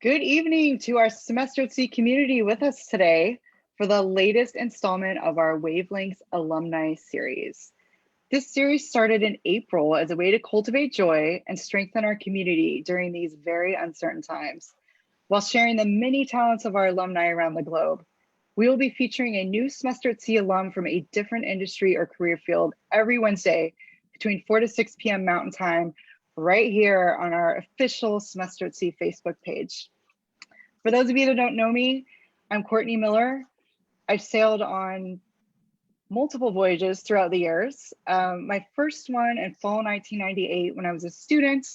Good evening to our Semester at Sea community with us today for the latest installment of our Wavelengths Alumni series. This series started in April as a way to cultivate joy and strengthen our community during these very uncertain times, while sharing the many talents of our alumni around the globe. We will be featuring a new Semester at Sea alum from a different industry or career field every Wednesday between 4 to 6 p.m. Mountain Time, right here on our official Semester at Sea Facebook page. For those of you that don't know me, I'm Courtney Miller. I've sailed on multiple voyages throughout the years. My first one in fall 1998 when I was a student.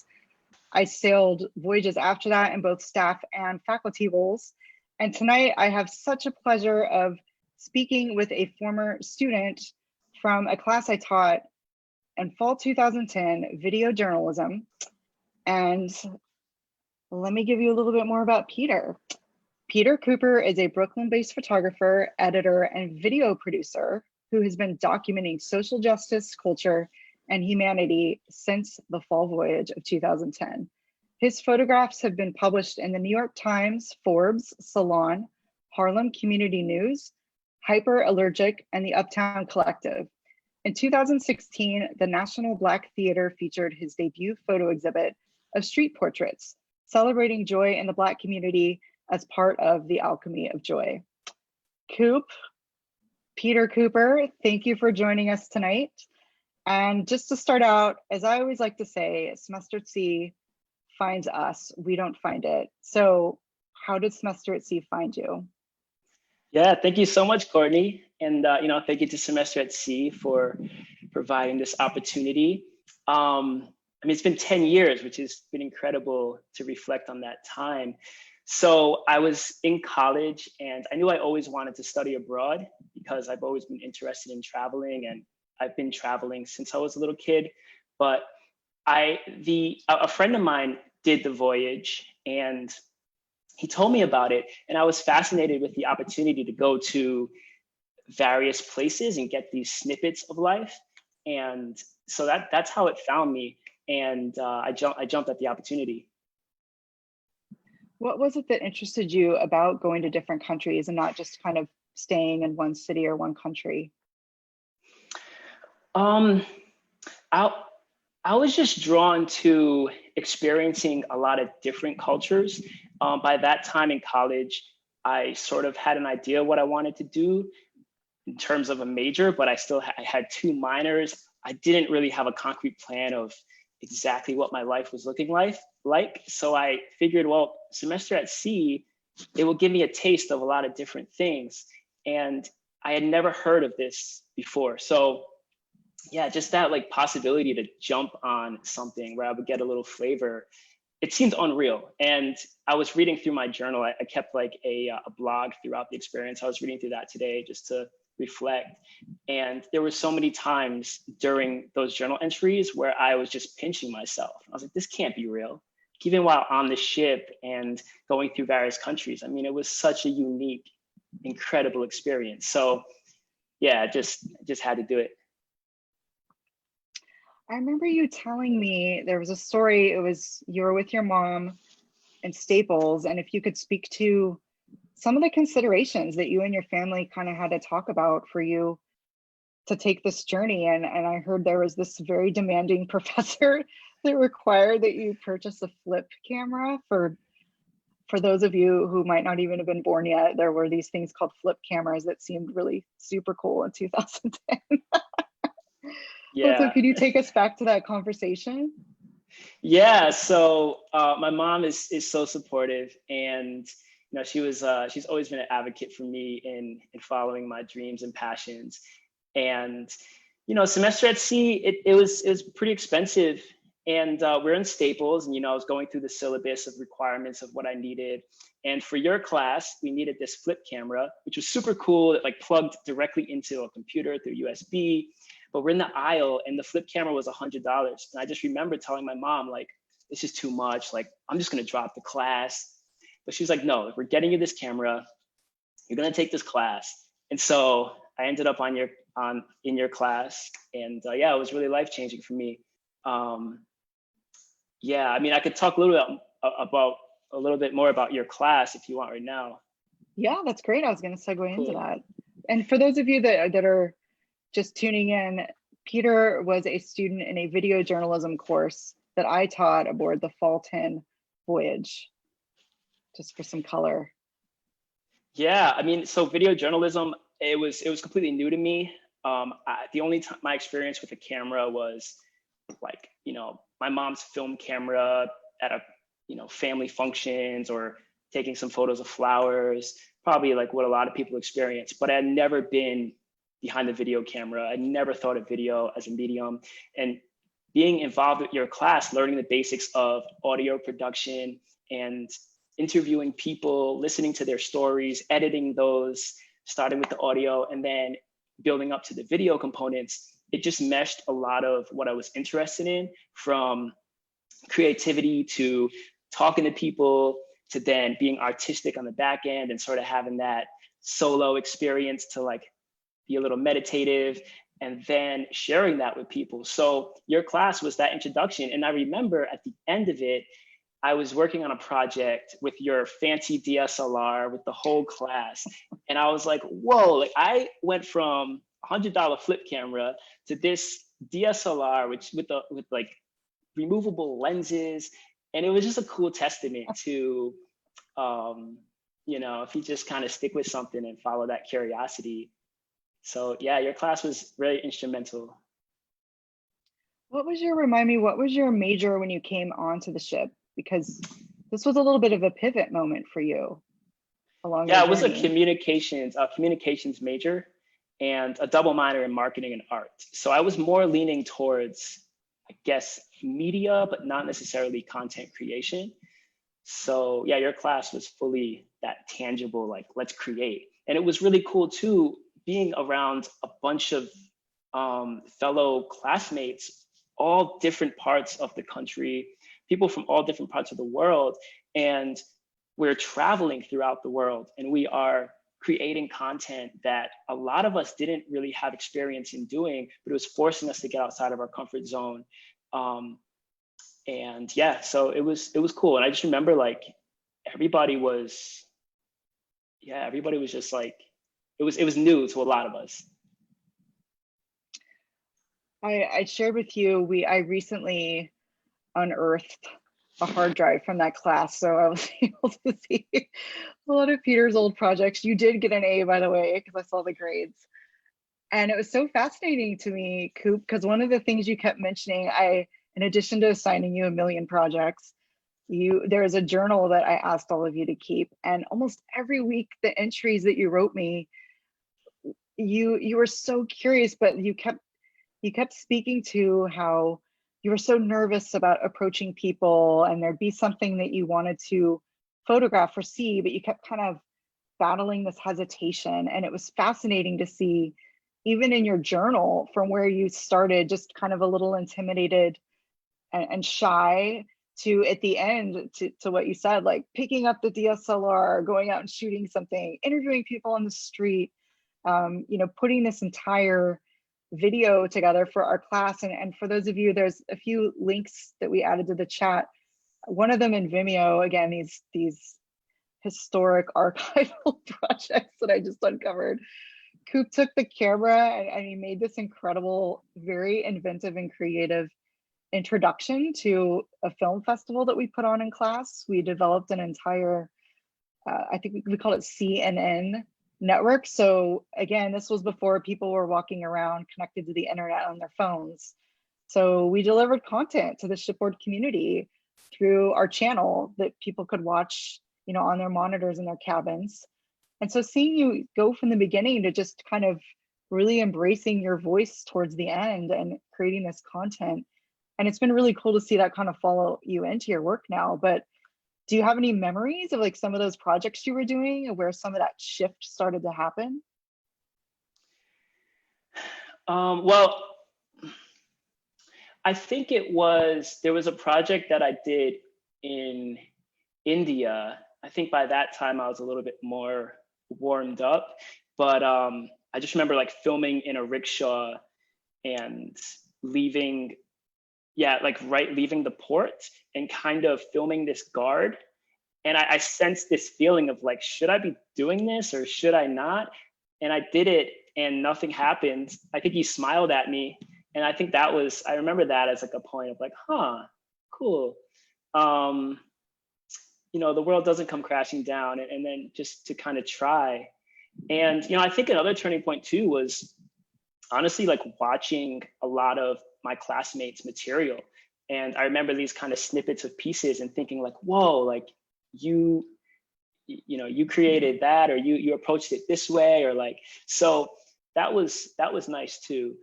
I sailed voyages after that in both staff and faculty roles. And tonight I have such a pleasure of speaking with a former student from a class I taught in fall 2010, video journalism. And let me give you a little bit more about Peter. Peter Cooper is a Brooklyn-based photographer, editor, and video producer who has been documenting social justice, culture, and humanity since the fall voyage of 2010. His photographs have been published in the New York Times, Forbes, Salon, Harlem Community News, Hyper Allergic, and the Uptown Collective. In 2016, the National Black Theater featured his debut photo exhibit of street portraits, celebrating joy in the Black community as part of the Alchemy of Joy. Peter Cooper, thank you for joining us tonight. And just to start out, as I always like to say, Semester at Sea finds us, we don't find it. So how did Semester at Sea find you? Yeah, thank you so much, Courtney. And thank you to Semester at Sea for providing this opportunity. It's been 10 years, which has been incredible to reflect on that time. So I was in college and I knew I always wanted to study abroad because I've always been interested in traveling, and I've been traveling since I was a little kid. But a friend of mine did the voyage and he told me about it, and I was fascinated with the opportunity to go to various places and get these snippets of life. And so that's how it found me. And I jumped at the opportunity. What was it that interested you about going to different countries and not just kind of staying in one city or one country? I was just drawn to experiencing a lot of different cultures. By that time in college, I sort of had an idea what I wanted to do in terms of a major, but I had two minors. I didn't really have a concrete plan of exactly what my life was looking like. So I figured, well, Semester at Sea, it will give me a taste of a lot of different things. And I had never heard of this before. So yeah, just that possibility to jump on something where I would get a little flavor, it seemed unreal. And I was reading through my journal. I kept a blog throughout the experience. I was reading through that today just to reflect. And there were so many times during those journal entries where I was just pinching myself. I was like, this can't be real. Even while on the ship and going through various countries. I mean, it was such a unique, incredible experience. So yeah, just had to do it. I remember you telling me there was a story, you were with your mom in Staples, and if you could speak to some of the considerations that you and your family kind of had to talk about for you to take this journey. And I heard there was this very demanding professor that required that you purchase a flip camera. For those of you who might not even have been born yet, there were these things called flip cameras that seemed really super cool in 2010. Yeah. So could you take us back to that conversation? Yeah, so my mom is so supportive, and she's always been an advocate for me in following my dreams and passions. And Semester at Sea, it was pretty expensive, and we're in Staples, and I was going through the syllabus of requirements of what I needed. And for your class, we needed this flip camera, which was super cool. It plugged directly into a computer through USB. But we're in the aisle and the flip camera was $100. And I just remember telling my mom, this is too much. I'm just gonna drop the class. But she was like, no, if we're getting you this camera, you're gonna take this class. And so I ended up in your class. And yeah, it was really life-changing for me. Yeah, I mean, I could talk a little bit about a little bit more about your class if you want right now. Yeah, that's great. I was going to segue into Cool. that. And for those of you that are just tuning in, Peter was a student in a video journalism course that I taught aboard the Fall 10 voyage, just for some color. Yeah, I mean, so video journalism, it was completely new to me. The only time my experience with a camera was like, my mom's film camera at a, family functions, or taking some photos of flowers, probably like what a lot of people experience, but I had never been behind the video camera. I never thought of video as a medium. And being involved with your class, learning the basics of audio production and interviewing people, listening to their stories, editing those, starting with the audio, and then building up to the video components, it just meshed a lot of what I was interested in, from creativity to talking to people, to then being artistic on the back end and sort of having that solo experience to like be a little meditative, and then sharing that with people. So your class was that introduction. And I remember at the end of it, I was working on a project with your fancy DSLR with the whole class. And I was like, whoa, like I went from $100 flip camera to this DSLR, which with like removable lenses. And it was just a cool testament to, if you just kind of stick with something and follow that curiosity. So yeah, your class was very instrumental. Remind me, what was your major when you came onto the ship? Because this was a little bit of a pivot moment for you along your Yeah, it was a journey. communications major and a double minor in marketing and art. So I was more leaning towards, I guess, media, but not necessarily content creation. So yeah, your class was fully that tangible, like, let's create. And it was really cool too, being around a bunch of fellow classmates, all different parts of the country, people from all different parts of the world. And we're traveling throughout the world, and we are creating content that a lot of us didn't really have experience in doing, but it was forcing us to get outside of our comfort zone. And yeah, so it was cool. And I just remember like everybody was just like, it was new to a lot of us. I shared with you, I recently unearthed a hard drive from that class, so I was able to see a lot of Peter's old projects. You did get an A, by the way, because I saw the grades. And it was so fascinating to me, Coop, because one of the things you kept mentioning, in addition to assigning you a million projects, there is a journal that I asked all of you to keep. And almost every week, the entries that you wrote me, you were so curious, but you kept speaking to how you were so nervous about approaching people, and there'd be something that you wanted to photograph or see, but you kept kind of battling this hesitation. And it was fascinating to see, even in your journal, from where you started just kind of a little intimidated and shy, to at the end, to what you said, like picking up the DSLR, going out and shooting something, interviewing people on the street, putting this entire video together for our class. And for those of you, there's a few links that we added to the chat. One of them in Vimeo, again, these historic archival projects that I just uncovered. Coop took the camera and he made this incredible, very inventive and creative introduction to a film festival that we put on in class. We developed an entire, I think we called it CNN network. So again, this was before people were walking around connected to the internet on their phones. So we delivered content to the shipboard community through our channel that people could watch, on their monitors in their cabins. And so seeing you go from the beginning to just kind of really embracing your voice towards the end and creating this content. And it's been really cool to see that kind of follow you into your work now. But do you have any memories of like some of those projects you were doing and where some of that shift started to happen? Well, I think there was a project that I did in India. I think by that time I was a little bit more warmed up, but I just remember like filming in a rickshaw and leaving the port and kind of filming this guard. And I sensed this feeling of like, should I be doing this or should I not? And I did it and nothing happened. I think he smiled at me. And I think I remember that as like a point of like, huh, cool. The world doesn't come crashing down, and then just to kind of try. And, I think another turning point too was honestly like watching a lot of my classmates' material. And I remember these kind of snippets of pieces and thinking like, whoa, like you created that, or you approached it this way, or like, so that was nice too.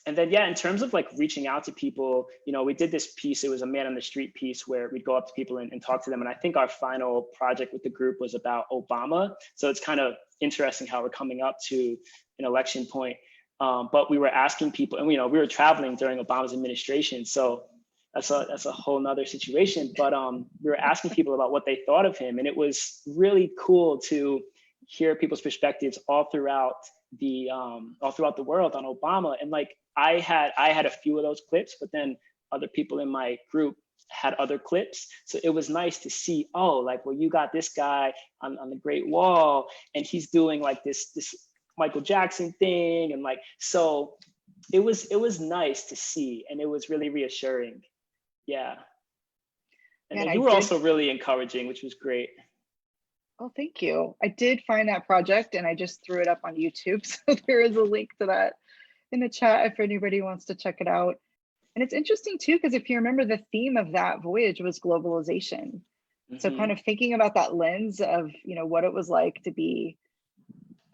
And then, yeah, in terms of like reaching out to people, we did this piece, it was a man on the street piece where we'd go up to people and talk to them. And I think our final project with the group was about Obama. So it's kind of interesting how we're coming up to an election point. But we were asking people, and we were traveling during Obama's administration. So that's a whole nother situation. But we were asking people about what they thought of him. And it was really cool to hear people's perspectives all throughout the world on Obama. And like, I had a few of those clips, but then other people in my group had other clips. So it was nice to see, oh, like, well, you got this guy on the Great Wall and he's doing like this Michael Jackson thing. And like, so it was nice to see, and it was really reassuring. Yeah. And then you were also really encouraging, which was great. Oh, thank you. I did find that project and I just threw it up on YouTube. So there is a link to that in the chat if anybody wants to check it out. And it's interesting too, because if you remember, the theme of that voyage was globalization. Mm-hmm. So kind of thinking about that lens of, what it was like to be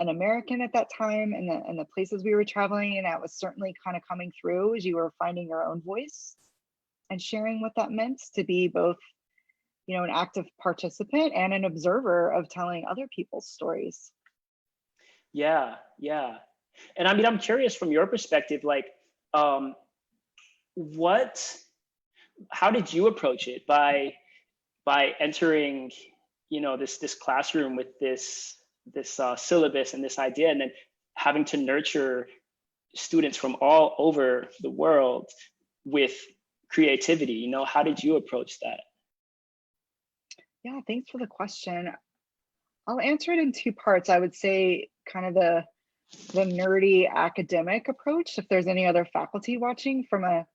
an American at that time and the places we were traveling. And that was certainly kind of coming through as you were finding your own voice and sharing what that meant to be both, an active participant and an observer of telling other people's stories. Yeah. And I mean, I'm curious from your perspective, like, how did you approach it by entering, this classroom with this syllabus and this idea, and then having to nurture students from all over the world with creativity? How did you approach that? Yeah, thanks for the question. I'll answer it in two parts. I would say kind of the nerdy academic approach, if there's any other faculty watching, from a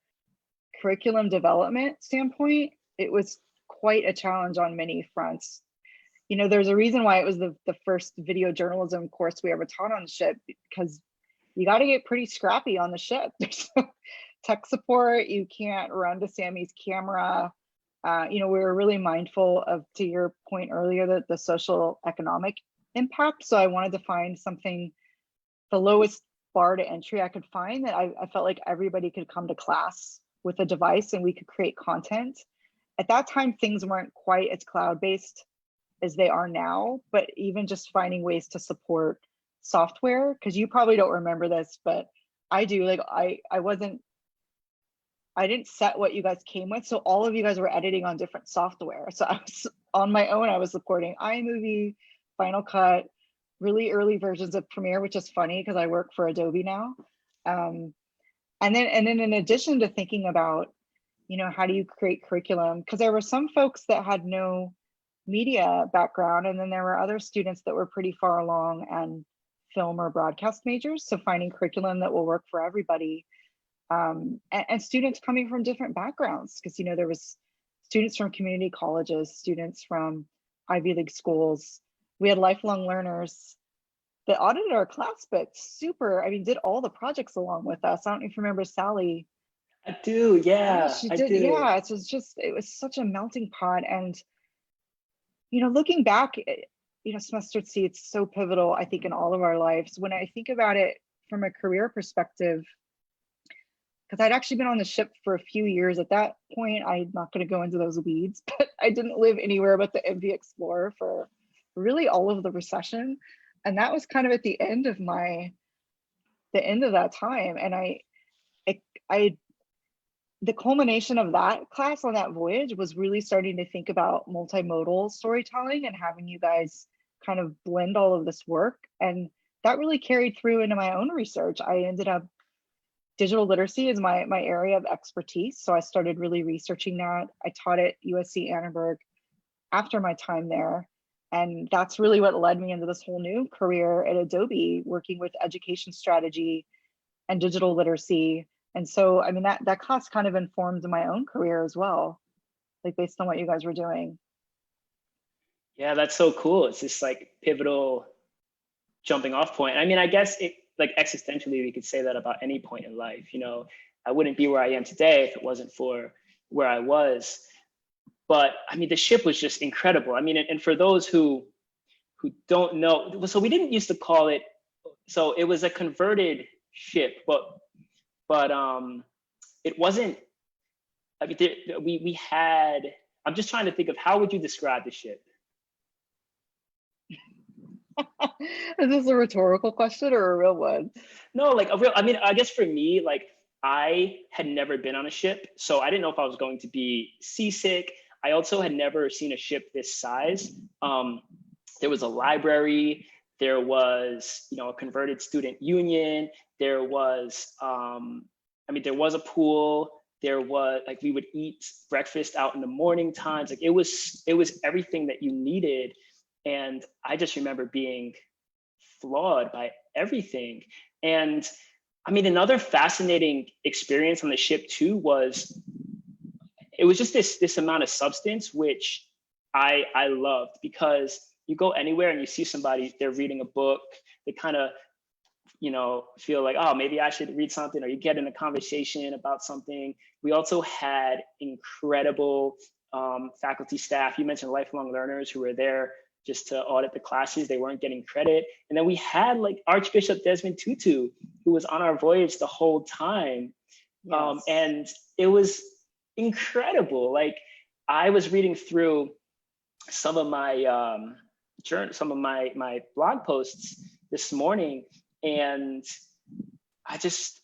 curriculum development standpoint, it was quite a challenge on many fronts. There's a reason why it was the first video journalism course we ever taught on the ship, because you got to get pretty scrappy on the ship. There's no tech support. You can't run to Sammy's camera. We were really mindful of, to your point earlier, that the social economic impact. So I wanted to find something, the lowest bar to entry I could find, that I felt like everybody could come to class with a device and we could create content. At that time, things weren't quite as cloud-based as they are now, but even just finding ways to support software, because you probably don't remember this, but I do. Like, I didn't set what you guys came with. So all of you guys were editing on different software. So I was on my own, I was supporting iMovie, Final Cut, really early versions of Premiere, which is funny because I work for Adobe now. And then in addition to thinking about, how do you create curriculum? Because there were some folks that had no media background, and then there were other students that were pretty far along and film or broadcast majors. So finding curriculum that will work for everybody. And students coming from different backgrounds, because there was students from community colleges, students from Ivy League schools. We had lifelong learners that audited our class, but did all the projects along with us. I don't know if you remember Sally. I do, yeah. She did, yeah. It was such a melting pot. And looking back, semester C, it's so pivotal, I think, in all of our lives. When I think about it from a career perspective, because I'd actually been on the ship for a few years at that point. I'm not going to go into those weeds, but I didn't live anywhere but the MV Explorer for really all of the recession. And that was kind of at the end of that time. And the culmination of that class on that voyage was really starting to think about multimodal storytelling and having you guys kind of blend all of this work. And that really carried through into my own research. I ended up, digital literacy is my area of expertise. So I started really researching that. I taught at USC Annenberg. after my time there. And that's really what led me into this whole new career at Adobe, working with education strategy and digital literacy. And so, I mean, that class kind of informed my own career as well, like based on what you guys were doing. Yeah, that's so cool. It's this like pivotal jumping off point. I mean, I guess it like existentially, we could say that about any point in life. You know, I wouldn't be where I am today if it wasn't for where I was. But I mean, the ship was just incredible. I mean, and for those who don't know, so we didn't used to call it. So it was a converted ship, but it wasn't. I mean, we had. I'm just trying to think of how would you describe the ship? Is this a rhetorical question or a real one? No, like a real. I mean, I guess for me, like I had never been on a ship, so I didn't know if I was going to be seasick. I also had never seen a ship this size. There was a library. There was, you know, a converted student union. There was, I mean, there was a pool. There was like we would eat breakfast out in the morning times. Like it was everything that you needed. And I just remember being flawed by everything. And I mean, another fascinating experience on the ship too was it was just this amount of substance, which I loved, because you go anywhere and you see somebody, they're reading a book, they kind of, you know, feel like, oh, maybe I should read something, or you get in a conversation about something. We also had incredible faculty staff. You mentioned lifelong learners who were there just to audit the classes. They weren't getting credit. And then we had like Archbishop Desmond Tutu, who was on our voyage the whole time. Yes. And it was incredible. Like I was reading through some of my some of my blog posts this morning, and it's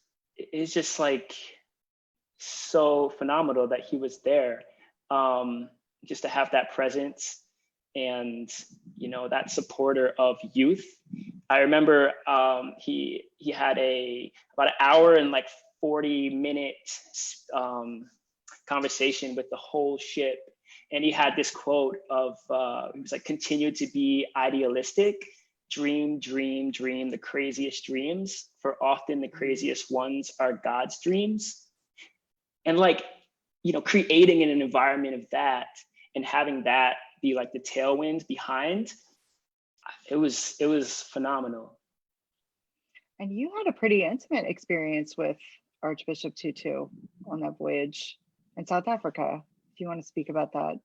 just like so phenomenal that he was there, just to have that presence and, you know, that supporter of youth. I remember he had about an hour and like 40-minute conversation with the whole ship. And he had this quote of, it was like, continue to be idealistic, dream, dream, dream the craziest dreams, for often the craziest ones are God's dreams. And like, you know, creating in an environment of that and having that be like the tailwind behind, it was phenomenal. And you had a pretty intimate experience with Archbishop Tutu on that voyage in South Africa. If you want to speak about that.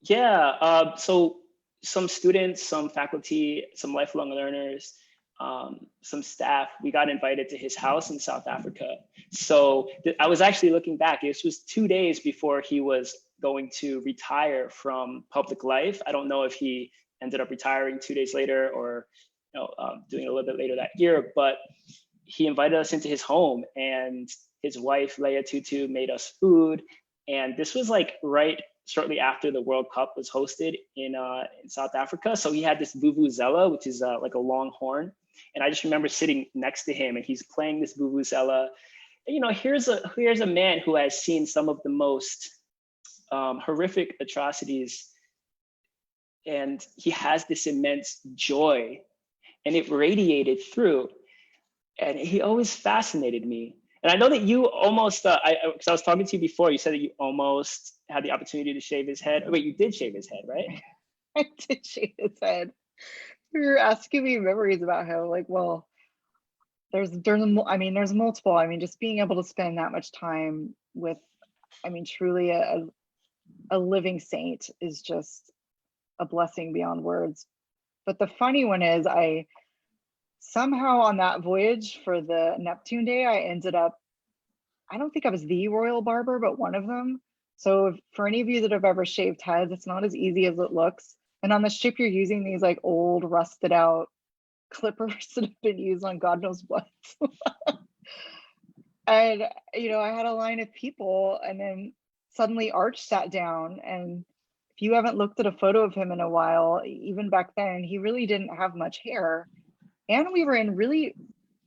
Yeah, so some students, some faculty, some lifelong learners, some staff, we got invited to his house in South Africa. So I was actually looking back, this was 2 days before he was going to retire from public life. I don't know if he ended up retiring 2 days later or, you know, doing it a little bit later that year, but he invited us into his home, and his wife, Leah Tutu, made us food. And this was like right shortly after the World Cup was hosted in South Africa. So he had this vuvuzela, which is like a long horn. And I just remember sitting next to him, and he's playing this vuvuzela. And, you know, here's a man who has seen some of the most horrific atrocities, and he has this immense joy, and it radiated through. And he always fascinated me. And I know that you almost, because I was talking to you before, you said that you almost had the opportunity to shave his head. Oh, wait, you did shave his head, right? I did shave his head. You're asking me memories about him. Like, well, there's multiple. I mean, just being able to spend that much time with, I mean, truly a living saint is just a blessing beyond words. But the funny one is, I somehow on that voyage for the Neptune day, I ended up, I don't think I was the royal barber, but one of them. So for any of you that have ever shaved heads, it's not as easy as it looks. And on the ship, you're using these like old rusted out clippers that have been used on God knows what. And, you know, I had a line of people, and then suddenly Arch sat down, and if you haven't looked at a photo of him in a while, even back then, he really didn't have much hair. And we were in really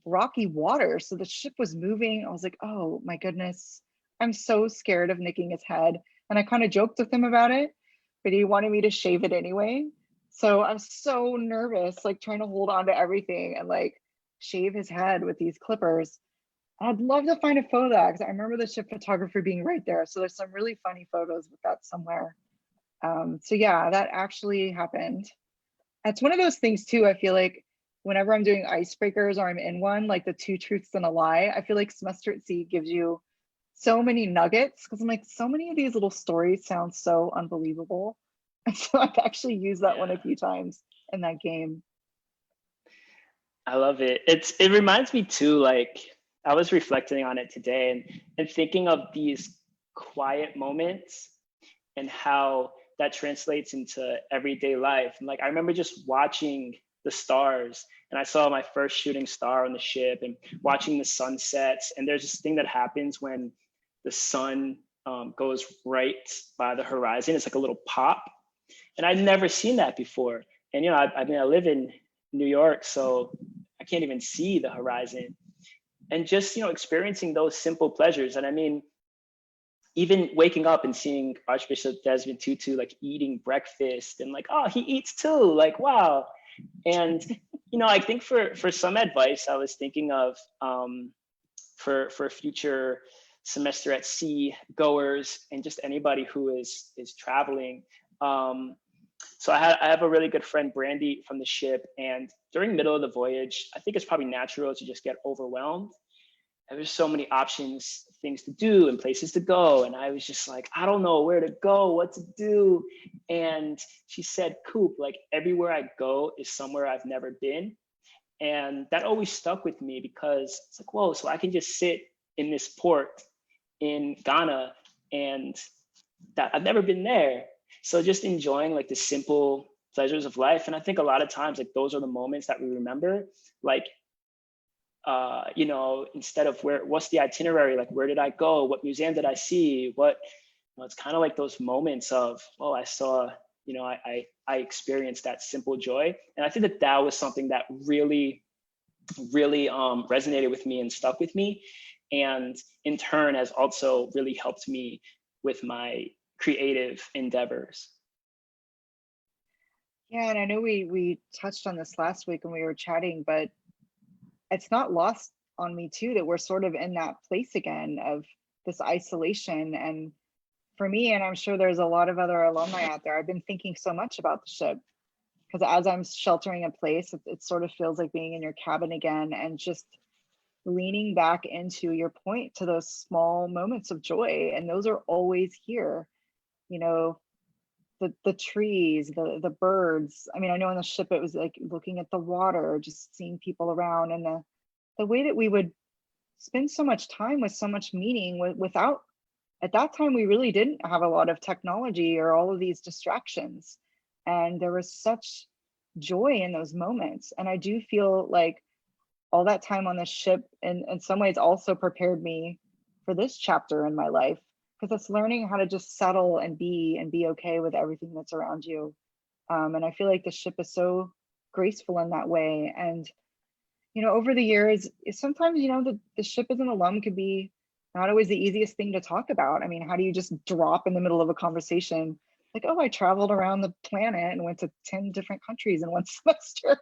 rocky water, so the ship was moving. I was like, oh my goodness, I'm so scared of nicking his head. And I kind of joked with him about it, but he wanted me to shave it anyway. So I'm so nervous, like trying to hold on to everything and like shave his head with these clippers. I'd love to find a photo of that because I remember the ship photographer being right there. So there's some really funny photos with that somewhere. So yeah, that actually happened. It's one of those things too, I feel like whenever I'm doing icebreakers or I'm in one, like the two truths and a lie, I feel like Semester at Sea gives you so many nuggets because I'm like, so many of these little stories sound so unbelievable. And so I've actually used that one a Yeah, few times in that game. I love it. It reminds me too, like I was reflecting on it today and thinking of these quiet moments and how that translates into everyday life. And like I remember just watching the stars, and I saw my first shooting star on the ship and watching the sunsets. And there's this thing that happens when the sun goes right by the horizon. It's like a little pop, and I'd never seen that before. And you know, I mean, I live in New York, so I can't even see the horizon. And just, you know, experiencing those simple pleasures. And I mean, even waking up and seeing Archbishop Desmond Tutu like eating breakfast and like, oh, he eats too, like, wow. And you know, I think for some advice I was thinking of for future semester at sea goers and just anybody who is traveling. So I have a really good friend, Brandy, from the ship, and during the middle of the voyage, I think it's probably natural to just get overwhelmed. There's so many options, things to do and places to go. And I was just like, I don't know where to go, what to do. And she said, Coop, like everywhere I go is somewhere I've never been. And that always stuck with me because it's like, whoa, so I can just sit in this port in Ghana and that I've never been there. So just enjoying like the simple pleasures of life. And I think a lot of times like those are the moments that we remember. Like you know, instead of what's the itinerary, like where did I go, what museum did I see, what, you know, it's kind of like those moments of, oh, I saw, you know, I experienced that simple joy. And I think that that was something that really resonated with me and stuck with me, and in turn has also really helped me with my creative endeavors. Yeah, and I know we touched on this last week when we were chatting, but it's not lost on me too that we're sort of in that place again of this isolation. And for me, and I'm sure there's a lot of other alumni out there, I've been thinking so much about the ship because as I'm sheltering in place, it sort of feels like being in your cabin again and just leaning back into your point to those small moments of joy. And those are always here, you know, the trees, the birds. I mean, I know on the ship it was like looking at the water, just seeing people around, and the way that we would spend so much time with so much meaning without, at that time we really didn't have a lot of technology or all of these distractions, and there was such joy in those moments. And I do feel like all that time on the ship in some ways also prepared me for this chapter in my life, because it's learning how to just settle and be okay with everything that's around you. And I feel like the ship is so graceful in that way. And you know, over the years, sometimes, you know, the ship as an alum could be not always the easiest thing to talk about. I mean, how do you just drop in the middle of a conversation like, oh, I traveled around the planet and went to 10 different countries in one semester?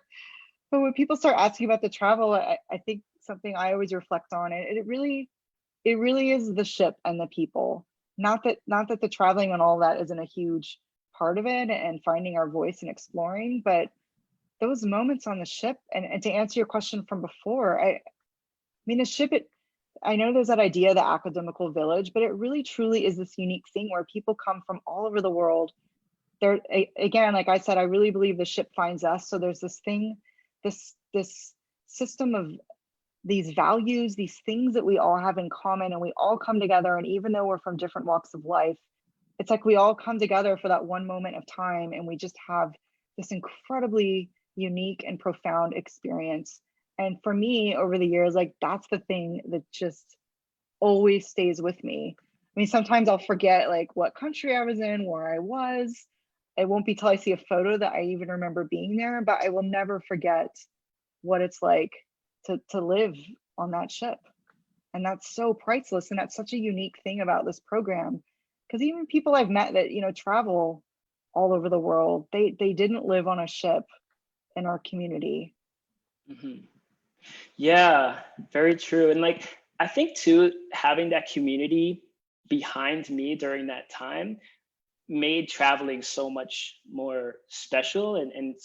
But when people start asking about the travel, I think something I always reflect on it really is the ship and the people. Not that the traveling and all that isn't a huge part of it and finding our voice and exploring, but those moments on the ship, and to answer your question from before, I mean the ship, I know there's that idea, the academical village, but it really truly is this unique thing where people come from all over the world. There again, like I said, I really believe the ship finds us. So there's this thing, this system of these values, these things that we all have in common, and we all come together. And even though we're from different walks of life, it's like we all come together for that one moment of time, and we just have this incredibly unique and profound experience. And for me, over the years, like that's the thing that just always stays with me. I mean, sometimes I'll forget like what country I was in, where I was. It won't be till I see a photo that I even remember being there, but I will never forget what it's like to live on that ship. And that's so priceless. And that's such a unique thing about this program. Because even people I've met that, you know, travel, all over the world. They didn't live on a ship in our community. Mhm. Yeah, very true. And like, I think too, having that community behind me during that time made traveling so much more special, and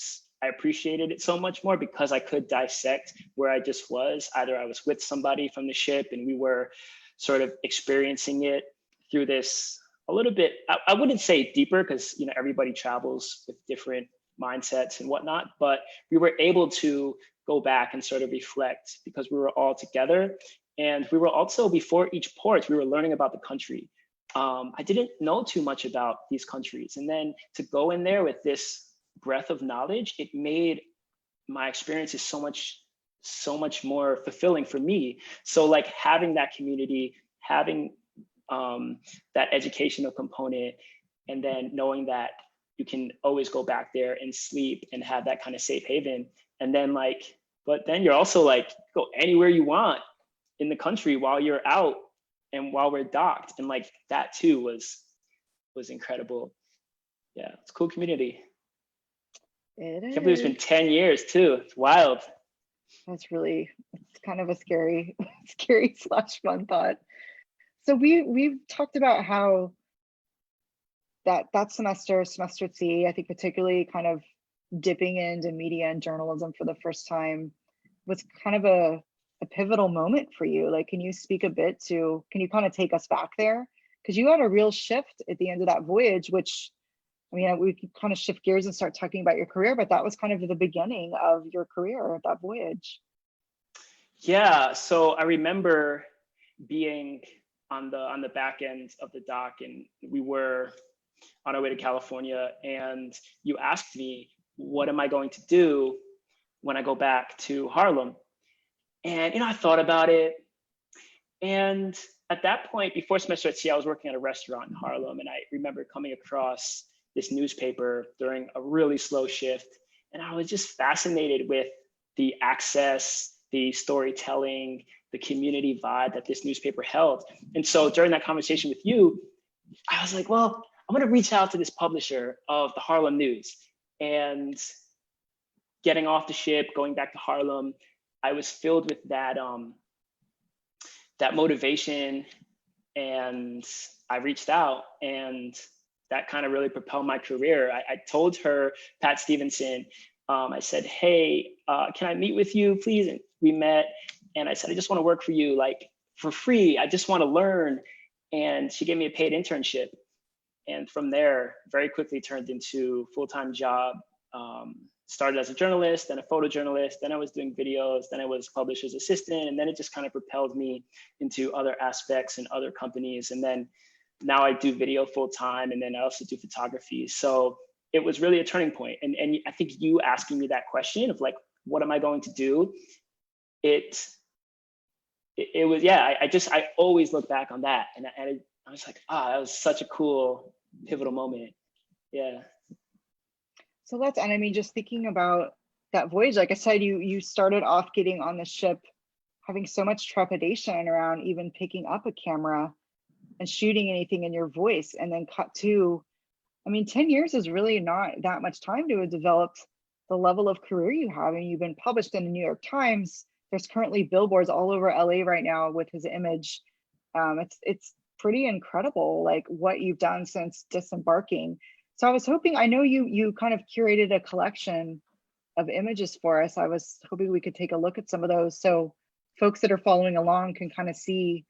I appreciated it so much more because I could dissect where I just was. Either I was with somebody from the ship and we were sort of experiencing it through this a little bit, I wouldn't say deeper because everybody travels with different mindsets and whatnot, but we were able to go back and sort of reflect because we were all together. And we were also, before each port, we were learning about the country. I didn't know too much about these countries. And then to go in there with this breadth of knowledge, it made my experiences so much more fulfilling for me. So like having that community, having that educational component, and then knowing that you can always go back there and sleep and have that kind of safe haven. And then but then you're also like, go anywhere you want in the country while you're out and while we're docked. And like that too was incredible. Yeah, it's a cool community. It I can't believe it's been is. 10 years too. It's wild. It's kind of a scary, scary slash fun thought. So we've talked about how that semester C, I think particularly kind of dipping into media and journalism for the first time was kind of a pivotal moment for you. Like, can you speak a bit to, can you kind of take us back there? Because you had a real shift at the end of that voyage, which, I mean, we could kind of shift gears and start talking about your career, but that was kind of the beginning of your career, that voyage. Yeah, so I remember being on the back end of the dock, and we were on our way to California, and you asked me, what am I going to do when I go back to Harlem? And I thought about it, and at that point, before semester at sea, I was working at a restaurant in Harlem, and I remember coming across this newspaper during a really slow shift, and I was just fascinated with the access, the storytelling, the community vibe that this newspaper held. And so during that conversation with you, I was like, well, I'm going to reach out to this publisher of the Harlem News. And getting off the ship, going back to Harlem, I was filled with that motivation, and I reached out, and that kind of really propelled my career. I told her, Pat Stevenson, I said, hey, can I meet with you, please? And we met, and I said, I just want to work for you, like for free. I just want to learn. And she gave me a paid internship. And from there, very quickly turned into a full-time job. Started as a journalist, then a photojournalist, then I was doing videos, then I was publisher's assistant, and then it just kind of propelled me into other aspects and other companies. And then now I do video full-time, and then I also do photography. So it was really a turning point. And I think you asking me that question of like, what am I going to do? It was, yeah, I always look back on that. And I was like, that was such a cool, pivotal moment. Yeah. So and I mean, just thinking about that voyage, like I said, you started off getting on the ship, having so much trepidation around even picking up a camera and shooting anything in your voice, and then cut to, I mean, 10 years is really not that much time to have developed the level of career you have. And you've been published in the New York Times. There's currently billboards all over LA right now with his image. It's pretty incredible, like what you've done since disembarking. So I was hoping, I know you kind of curated a collection of images for us. I was hoping we could take a look at some of those so folks that are following along can kind of see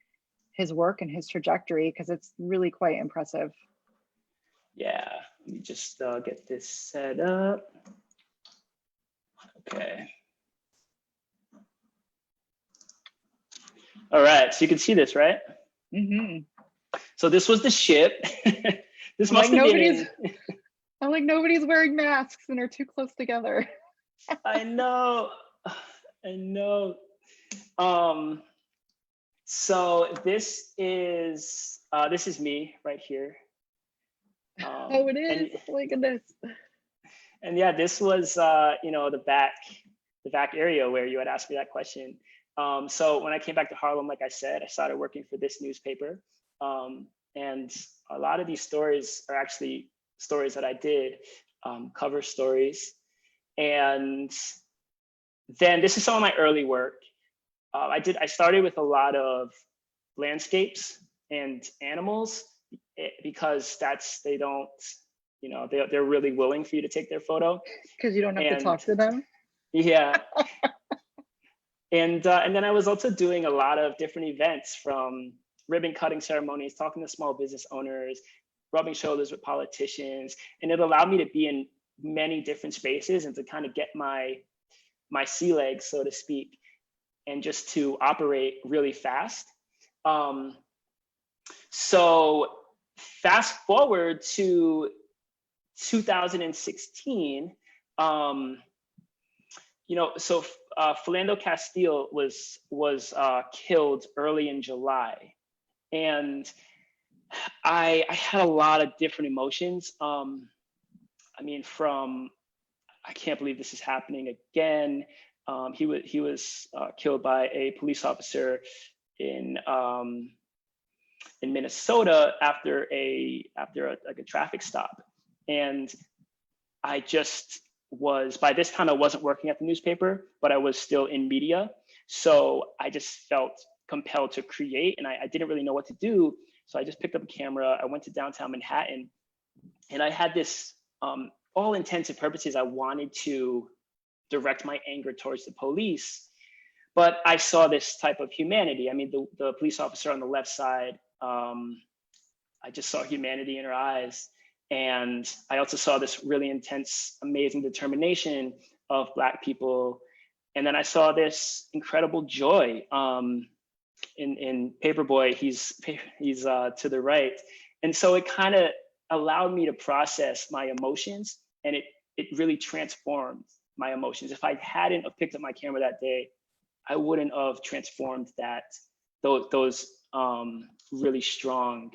his work and his trajectory, because it's really quite impressive. Yeah, let me just get this set up. Okay. All right, so you can see this, right? Mm-hmm. So this was the ship. This must have have been. been. I'm like, nobody's wearing masks and are too close together. I know. So this is me right here. Oh, it is. Oh my goodness. And yeah, this was the back area where you had asked me that question. So when I came back to Harlem, like I said, I started working for this newspaper. And a lot of these stories are actually stories that I did, cover stories. And then this is some of my early work. I started with a lot of landscapes and animals because they don't, they're really willing for you to take their photo. Because you don't have to talk to them. Yeah. And then I was also doing a lot of different events, from ribbon cutting ceremonies, talking to small business owners, rubbing shoulders with politicians. And it allowed me to be in many different spaces and to kind of get my sea legs, so to speak, and just to operate really fast. So fast forward to 2016, so Philando Castile was killed early in July, and I had a lot of different emotions. I can't believe this is happening again. He was killed by a police officer in Minnesota after a traffic stop, and I just by this time I wasn't working at the newspaper, but I was still in media. So I just felt compelled to create, and I didn't really know what to do. So I just picked up a camera. I went to downtown Manhattan, and I had this, all intents and purposes, I wanted to direct my anger towards the police, but I saw this type of humanity. I mean, the police officer on the left side, I just saw humanity in her eyes. And I also saw this really intense, amazing determination of Black people. And then I saw this incredible joy in Paperboy. He's to the right. And so it kind of allowed me to process my emotions, and it really transformed my emotions. If I hadn't have picked up my camera that day, I wouldn't have transformed those really strong,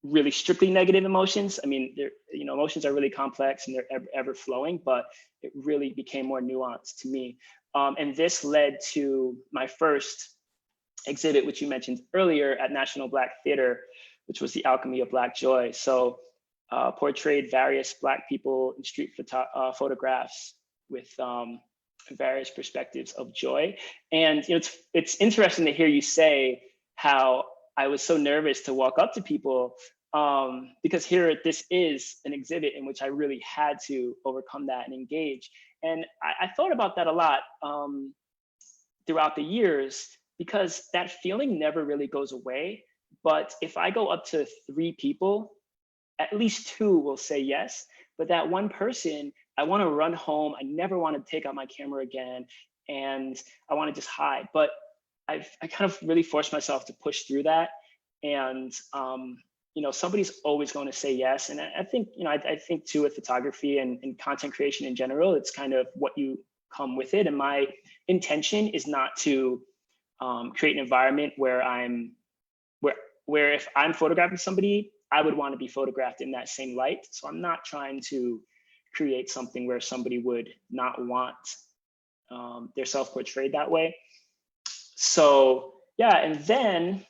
really strictly negative emotions. I mean, emotions are really complex and they're ever flowing, but it really became more nuanced to me. And this led to my first exhibit, which you mentioned earlier, at National Black Theater, which was The Alchemy of Black Joy. So portrayed various Black people in street photographs with various perspectives of joy. And it's interesting to hear you say how I was so nervous to walk up to people, because this is an exhibit in which I really had to overcome that and engage. And I thought about that a lot throughout the years, because that feeling never really goes away. But if I go up to 3 people, at least 2 will say yes. But that one person, I want to run home. I never want to take out my camera again. And I want to just hide. But I kind of really forced myself to push through that. And, somebody's always going to say yes. And I think, I think too, with photography and content creation in general, it's kind of what you come with it. And my intention is not to create an environment where where if I'm photographing somebody, I would want to be photographed in that same light. So I'm not trying to create something where somebody would not want their self portrayed that way. So yeah, and then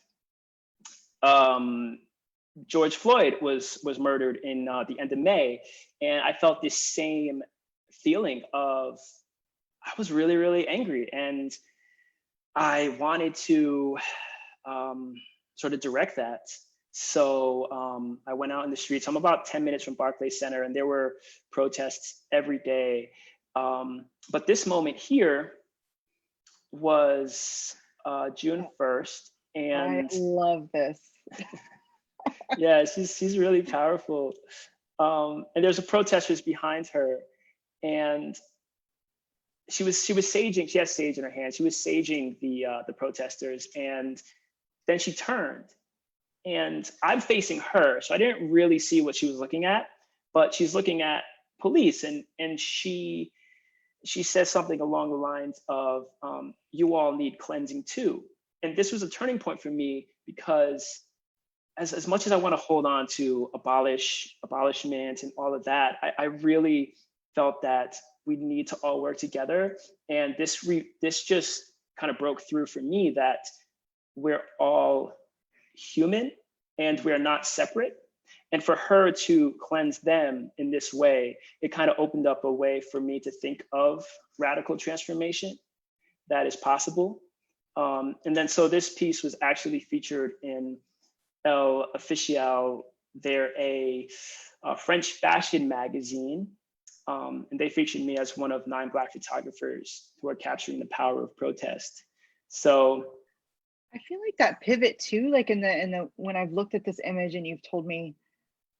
George Floyd was murdered in the end of May, and I felt this same feeling of, I was really, really angry, and I wanted to sort of direct that. So I went out in the streets. I'm about 10 minutes from Barclays Center, and there were protests every day. But this moment here was June 1st. And I love this. Yeah, she's really powerful. And there's a protesters behind her, and she was saging. She has sage in her hand. She was saging the protesters, and then she turned, and I'm facing her, so I didn't really see what she was looking at, but she's looking at police, and she says something along the lines of, "You all need cleansing too." And this was a turning point for me, because as much as I want to hold on to abolishment and all of that, I really felt that we need to all work together. And this just kind of broke through for me, that we're all human and we're not separate. And for her to cleanse them in this way, it kind of opened up a way for me to think of radical transformation that is possible. And then so this piece was actually featured in El Official. They're a French fashion magazine. And they featured me as one of 9 Black photographers who are capturing the power of protest. So I feel like that pivot too, like in the when I've looked at this image and you've told me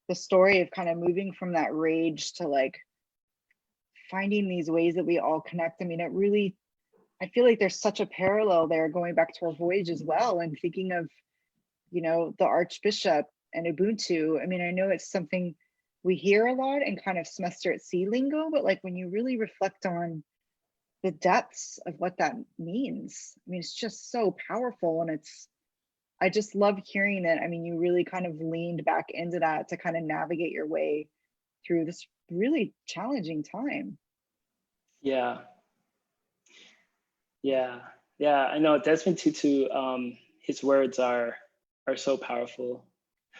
the story of kind of moving from that rage to like finding these ways that we all connect. I mean, it really, I feel like there's such a parallel there going back to our voyage as well, and thinking of, you know, the Archbishop and Ubuntu. I mean, I know it's something we hear a lot and kind of semester at sea lingo, but like when you really reflect on the depths of what that means, I mean, it's just so powerful. And it's, I just love hearing it. I mean, you really kind of leaned back into that to kind of navigate your way through this really challenging time. yeah, I know Desmond Tutu, his words are so powerful.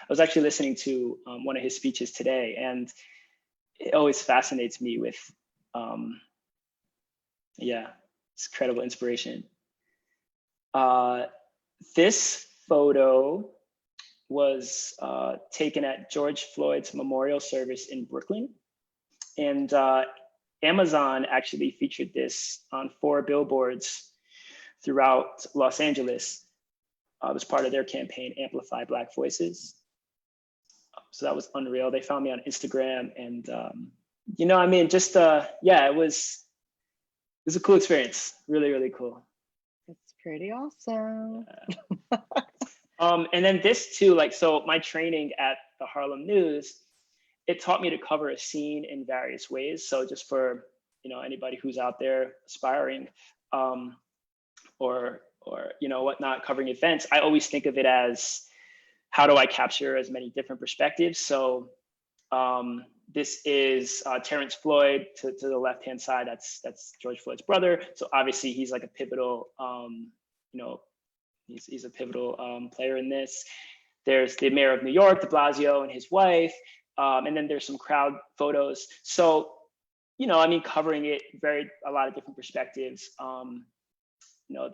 I was actually listening to one of his speeches today, and it always fascinates me with, it's incredible inspiration. This photo was taken at George Floyd's memorial service in Brooklyn. And Amazon actually featured this on 4 billboards throughout Los Angeles. It was part of their campaign, Amplify Black Voices. So that was unreal. They found me on Instagram, and you know, I mean, just it was a cool experience. Really, really cool. It's pretty awesome. And then this too, like, so my training at the Harlem News, it taught me to cover a scene in various ways. So just for, you know, anybody who's out there aspiring, or you know, whatnot, covering events, I always think of it as, how do I capture as many different perspectives? So this is Terrence Floyd to the left-hand side. That's George Floyd's brother. So obviously he's like a pivotal, you know, he's a pivotal player in this. There's the mayor of New York, de Blasio, and his wife. And then there's some crowd photos. So, you know, I mean, covering it a lot of different perspectives. You know,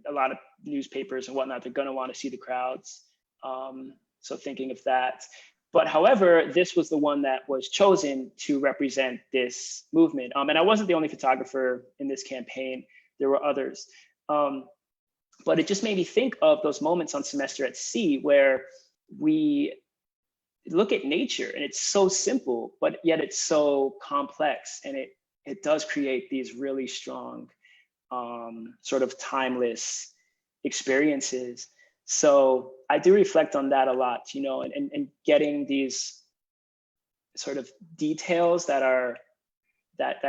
a lot of newspapers and whatnot, they're going to want to see the crowds. So thinking of that. But however, this was the one that was chosen to represent this movement. And I wasn't the only photographer in this campaign. There were others. But it just made me think of those moments on Semester at Sea where we look at nature and it's so simple, but yet it's so complex, and it does create these really strong sort of timeless experiences. So I do reflect on that a lot, you know, and getting these sort of details that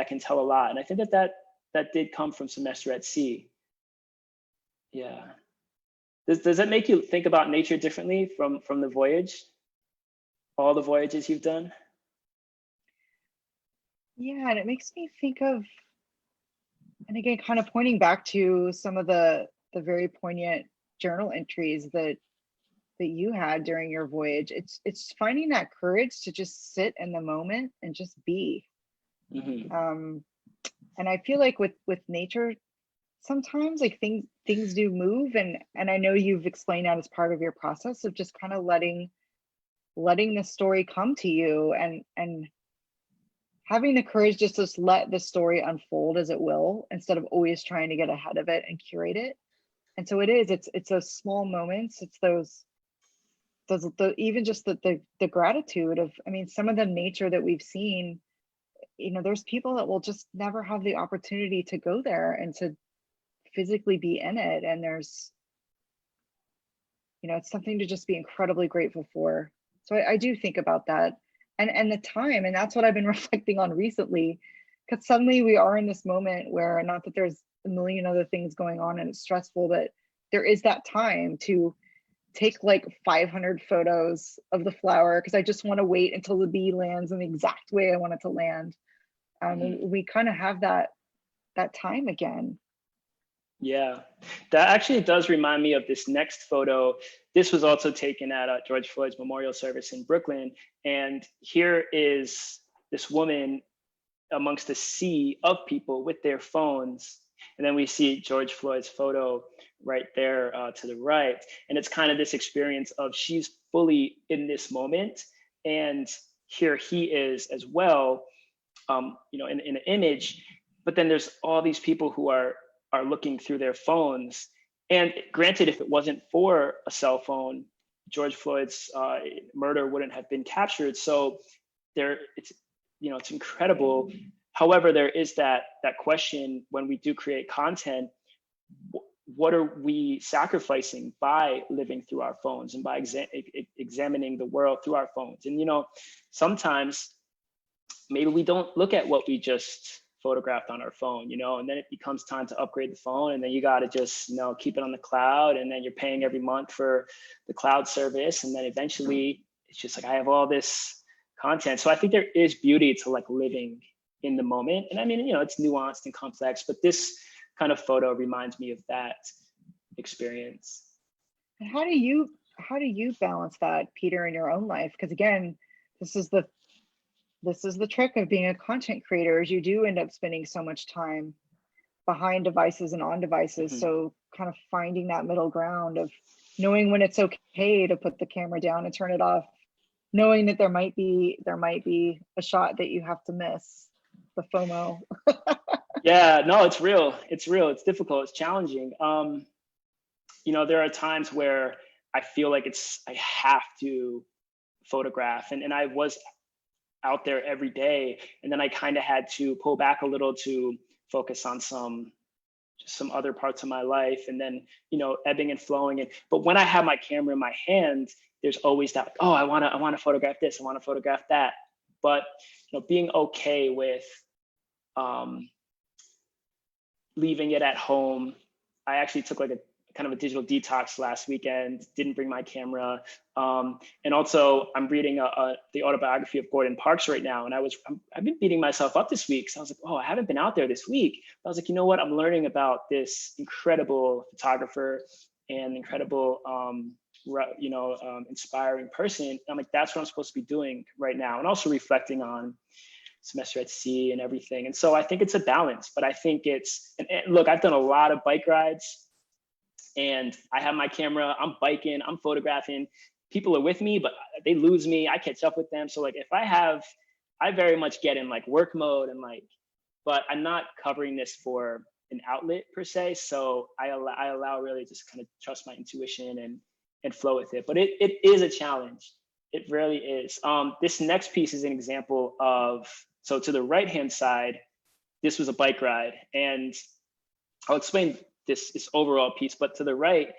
can tell a lot. And I think that did come from Semester at Sea. Yeah. Does that make you think about nature differently from the voyage? All the voyages you've done? Yeah, and it makes me think of, and again, kind of pointing back to some of the very poignant journal entries that you had during your voyage. It's finding that courage to just sit in the moment and just be. Mm-hmm. And I feel like with nature, sometimes like things do move, and I know you've explained that as part of your process of just kind of letting the story come to you, and having the courage just to let the story unfold as it will, instead of always trying to get ahead of it and curate it. And so it's those small moments, it's those even just the gratitude of, I mean, some of the nature that we've seen, you know, there's people that will just never have the opportunity to go there and to physically be in it. And there's, you know, it's something to just be incredibly grateful for. So I do think about that, and the time, and that's what I've been reflecting on recently, because suddenly we are in this moment where, not that there's a million other things going on and it's stressful, but there is that time to take like 500 photos of the flower, because I just want to wait until the bee lands in the exact way I want it to land. Mm-hmm. We kind of have that time again. Yeah, that actually does remind me of this next photo. This was also taken at George Floyd's memorial service in Brooklyn. And here is this woman amongst a sea of people with their phones. And then we see George Floyd's photo right there to the right. And it's kind of this experience of she's fully in this moment. And here he is as well, in an image. But then there's all these people who are looking through their phones. And granted, if it wasn't for a cell phone, George Floyd's murder wouldn't have been captured. So it's incredible. However, there is that question when we do create content, what are we sacrificing by living through our phones and by examining the world through our phones? And sometimes maybe we don't look at what we just photographed on our phone, and then it becomes time to upgrade the phone, and then you got to just keep it on the cloud, and then you're paying every month for the cloud service, and then eventually it's just like, I have all this content. So I think there is beauty to like living in the moment, and I mean, it's nuanced and complex, but this kind of photo reminds me of that experience. And how do you balance that, Peter, in your own life? Because again, this is the trick of being a content creator, is you do end up spending so much time behind devices and on devices. Mm-hmm. So kind of finding that middle ground of knowing when it's okay to put the camera down and turn it off, knowing that there might be a shot that you have to miss, the FOMO. Yeah, no, it's real. It's difficult. It's challenging. There are times where I feel like I have to photograph, and I was out there every day, and then I kind of had to pull back a little to focus on some other parts of my life, and then ebbing and flowing. But when I have my camera in my hand, there's always that, oh, I want to photograph this, I want to photograph that. But being okay with leaving it at home. I actually took like a kind of a digital detox last weekend, didn't bring my camera. And also I'm reading the autobiography of Gordon Parks right now. And I've been beating myself up this week. So I was like, oh, I haven't been out there this week. I was like, you know what? I'm learning about this incredible photographer and incredible, inspiring person. And I'm like, that's what I'm supposed to be doing right now. And also reflecting on semester at sea and everything. And so I think it's a balance, but I think and look, I've done a lot of bike rides, and I have my camera, I'm biking, I'm photographing, people are with me, but they lose me, I catch up with them. So like I very much get in like work mode and but I'm not covering this for an outlet per se. So I allow really just kind of trust my intuition and flow with it. But it is a challenge. It really is. This next piece is an example of, so to the right-hand side, this was a bike ride. And I'll explain this overall piece, but to the right,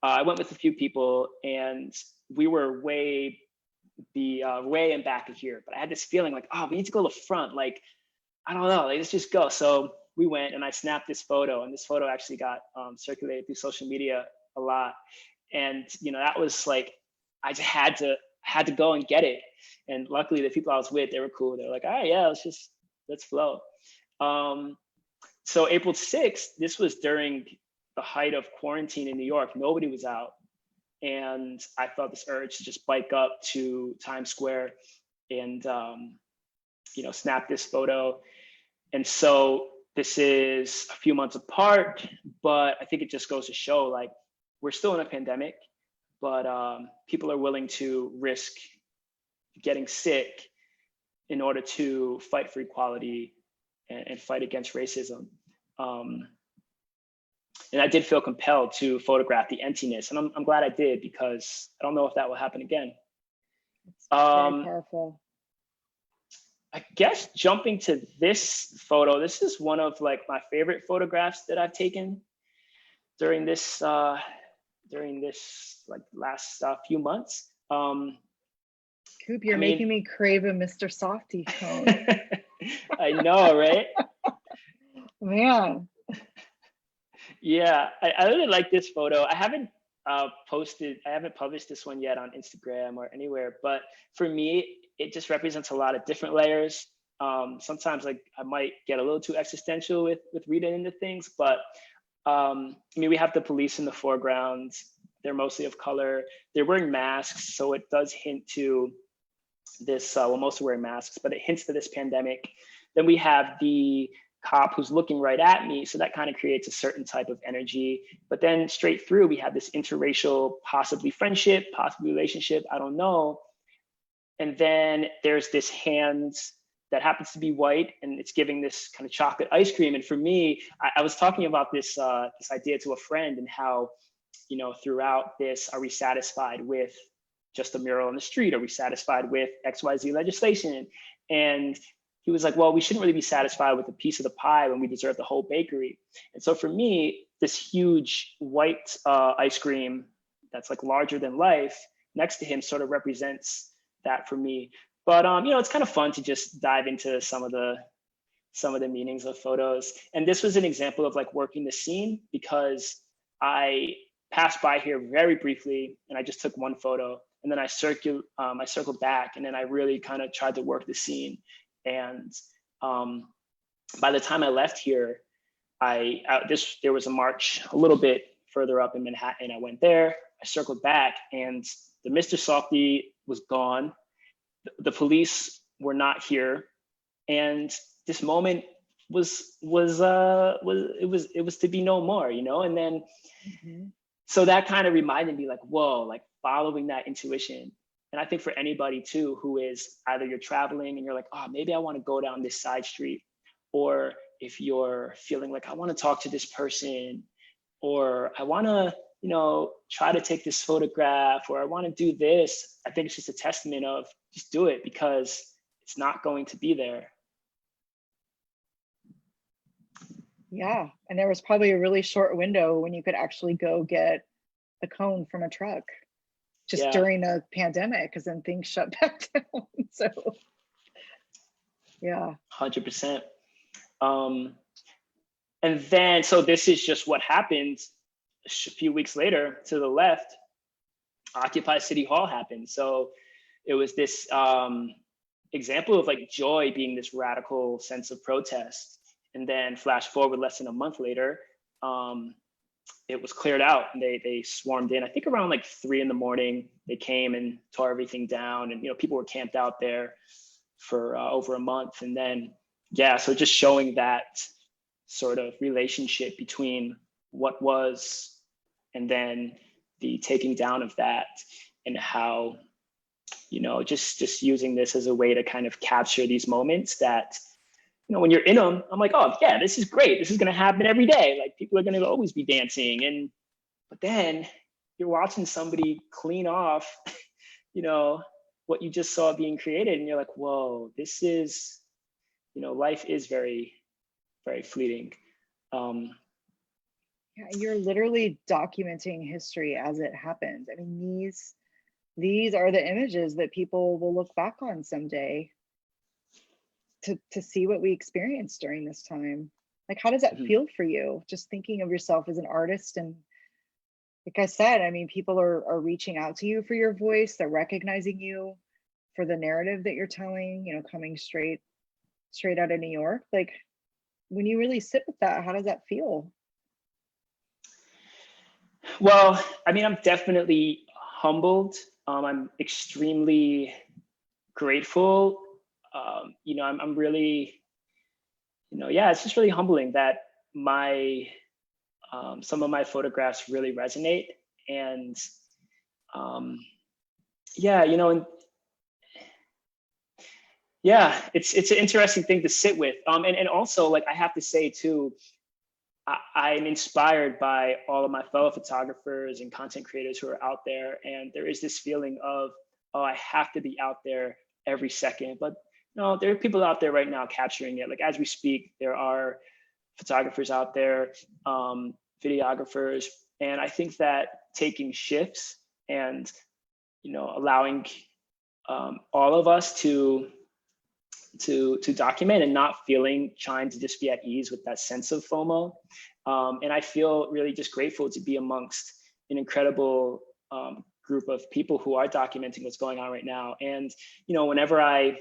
I went with a few people, and we were way and back of here. But I had this feeling like, oh, we need to go to the front. Like, I don't know, let's just go. So we went, and I snapped this photo, and this photo actually got circulated through social media a lot. And that was like, I just had to go and get it. And luckily the people I was with, they were cool. They're like, all right, yeah, let's flow. So April 6th, this was during the height of quarantine in New York. Nobody was out. And I felt this urge to just bike up to Times Square and, snap this photo. And so this is a few months apart, but I think it just goes to show, like, we're still in a pandemic, but people are willing to risk getting sick in order to fight for equality and fight against racism. And I did feel compelled to photograph the emptiness, and I'm glad I did, because I don't know if that will happen again. It's very powerful. I guess jumping to this photo, this is one of like my favorite photographs that I've taken during this like last few months. Coop, you're making me crave a Mr. Softy phone. I know, right? Man. Yeah, I really like this photo. I haven't published this one yet on Instagram or anywhere, but for me, it just represents a lot of different layers. Sometimes like I might get a little too existential with reading into things, but I mean, we have the police in the foreground. They're mostly of color. They're wearing masks, so it does hint to this, well, most are wearing masks, but it hints to this pandemic. Then we have the cop who's looking right at me, so that kind of creates a certain type of energy. But then straight through, we have this interracial, possibly friendship, possibly relationship, I don't know. And then there's this hand that happens to be white, and it's giving this kind of chocolate ice cream. And for me, I was talking about this this idea to a friend, and how, you know, throughout this, are we satisfied with just a mural on the street? Are we satisfied with XYZ legislation? And he was like, well, we shouldn't really be satisfied with a piece of the pie when we deserve the whole bakery. And so for me, this huge white ice cream that's like larger than life next to him sort of represents that for me. But you know, it's kind of fun to just dive into some of the meanings of photos. And this was an example of like working the scene, because I passed by here very briefly and I just took one photo, and then I circled back, and then I really kind of tried to work the scene. And by the time I left here, there was a march a little bit further up in Manhattan. I went there, I circled back, and the Mr. Softy was gone. The police were not here, and this moment was to be no more, you know. And then so that kind of reminded me, like, whoa, like following that intuition. And I think for anybody too, who is either you're traveling and you're like, oh, maybe I want to go down this side street, or if you're feeling like I want to talk to this person, or I want to, you know, try to take this photograph, or I want to do this, I think it's just a testament of just do it, because it's not going to be there. Yeah, and there was probably a really short window when you could actually go get a cone from a truck, just during the pandemic, because then things shut back down. So yeah. 100%. And then, so this is just what happened a few weeks later. To the left, Occupy City Hall happened. So it was this example of like joy being this radical sense of protest. And then flash forward less than a month later, it was cleared out, and they swarmed in. I think around like 3 a.m. they came and tore everything down, and, you know, people were camped out there for over a month. And then, yeah, so just showing that sort of relationship between what was and then the taking down of that, and how, you know, just using this as a way to kind of capture these moments that, you know, when you're in them, I'm like, oh yeah, this is great. This is going to happen every day. Like, people are going to always be dancing. But then you're watching somebody clean off, you know, what you just saw being created. And you're like, whoa, this is, you know, life is very, very fleeting. Yeah, you're literally documenting history as it happens. I mean, these are the images that people will look back on someday to see what we experienced during this time. Like, how does that feel for you? Just thinking of yourself as an artist, and like I said, I mean, people are reaching out to you for your voice. They're recognizing you for the narrative that you're telling, you know, coming straight out of New York. Like, when you really sit with that, how does that feel? Well, I mean, I'm definitely humbled. I'm extremely grateful. You know, I'm really, you know, yeah, it's just really humbling that some of my photographs really resonate. And yeah, you know, and yeah, it's an interesting thing to sit with. And also, like, I have to say too, I'm inspired by all of my fellow photographers and content creators who are out there. And there is this feeling of, oh, I have to be out there every second. But no, there are people out there right now capturing it. Like, as we speak, there are photographers out there, videographers. And I think that taking shifts and, you know, allowing all of us to document, and not trying to just be at ease with that sense of FOMO. And I feel really just grateful to be amongst an incredible group of people who are documenting what's going on right now. And, you know, whenever I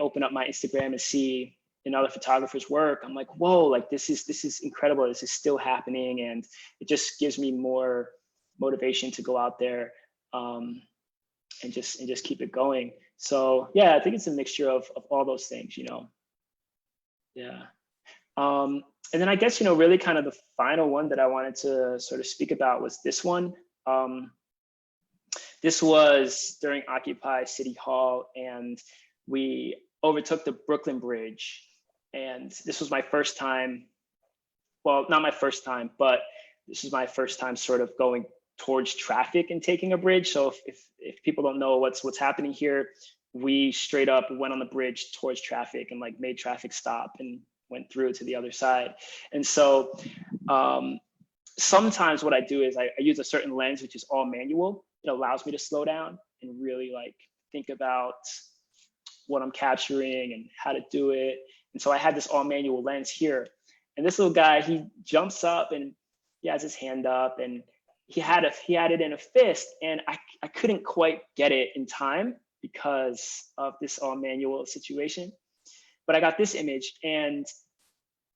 open up my Instagram and see in other photographers' work, I'm like, whoa, like this is incredible. This is still happening, and it just gives me more motivation to go out there and just keep it going. So yeah, I think it's a mixture of all those things, Yeah. And then I guess, really kind of the final one that I wanted to sort of speak about was this one. This was during Occupy City Hall, and we overtook the Brooklyn Bridge. And this was my first time, well, not my first time, but this is my first time sort of going towards traffic and taking a bridge. So if people don't know what's happening here, we straight up went on the bridge towards traffic and like made traffic stop and went through to the other side. And so sometimes what I do is I use a certain lens, which is all manual. It allows me to slow down and really like think about what I'm capturing and how to do it. And so I had this all manual lens here. And this little guy, he jumps up and he has his hand up, and he had it in a fist, and I couldn't quite get it in time because of this all manual situation. But I got this image, and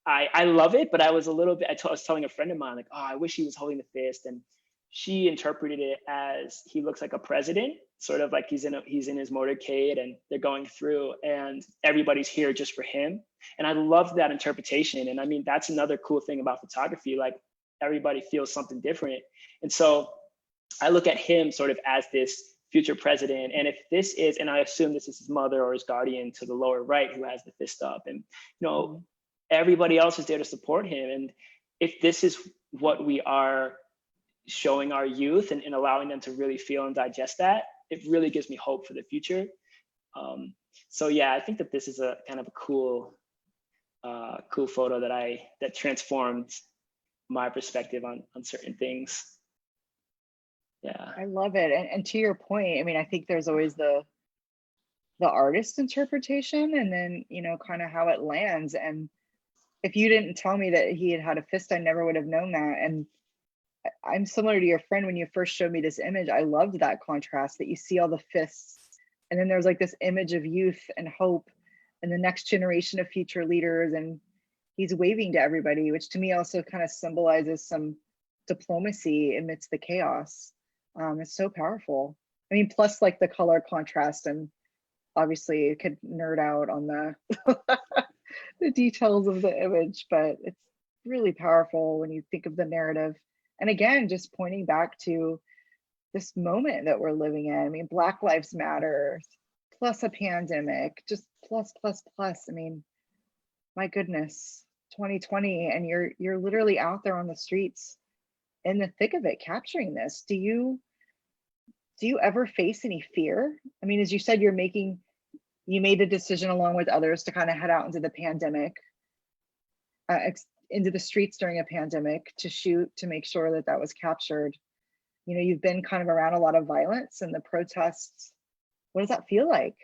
I love it, but I was a little bit, I was telling a friend of mine, like, oh, I wish he was holding the fist. And she interpreted it as he looks like a president, sort of like he's in his motorcade and they're going through and everybody's here just for him. And I love that interpretation. And I mean, that's another cool thing about photography, like everybody feels something different. And so I look at him sort of as this future president. And if this is, and I assume this is his mother or his guardian to the lower right who has the fist up, and everybody else is there to support him. And if this is what we are showing our youth and allowing them to really feel and digest that, it really gives me hope for the future. So yeah, I think that this is a kind of a cool photo that transformed my perspective on certain things. Yeah, I love it. And to your point, I mean, I think there's always the artist's interpretation, and then kind of how it lands. And if you didn't tell me that he had a fist, I never would have known that. And I'm similar to your friend. When you first showed me this image, I loved that contrast, that you see all the fists, and then there's like this image of youth and hope and the next generation of future leaders, and he's waving to everybody, which to me also kind of symbolizes some diplomacy amidst the chaos. It's so powerful. I mean, plus like the color contrast, and obviously you could nerd out on the the details of the image, but it's really powerful when you think of the narrative. And again, just pointing back to this moment that we're living in. I mean, Black Lives Matter, plus a pandemic, just plus. I mean, my goodness, 2020, and you're literally out there on the streets in the thick of it, capturing this. Do you ever face any fear? I mean, as you said, you made a decision along with others to kind of head out into the pandemic, into the streets during a pandemic to shoot, to make sure that was captured. You've been kind of around a lot of violence and the protests. What does that feel like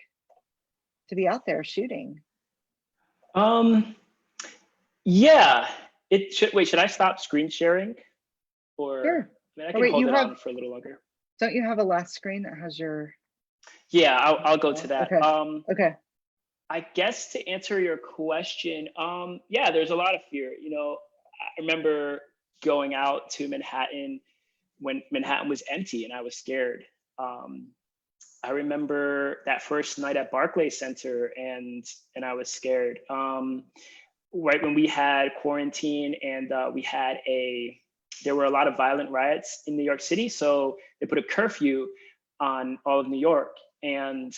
to be out there shooting? Yeah, should I stop screen sharing? Or sure. I mean, I can hold it on for a little longer. Don't you have a last screen that has your? Yeah, I'll go to that. Okay. Okay. I guess to answer your question, yeah, there's a lot of fear. I remember going out to Manhattan when Manhattan was empty and I was scared. I remember that first night at Barclays Center and I was scared. Right when we had quarantine and there were a lot of violent riots in New York City. So they put a curfew on all of New York. And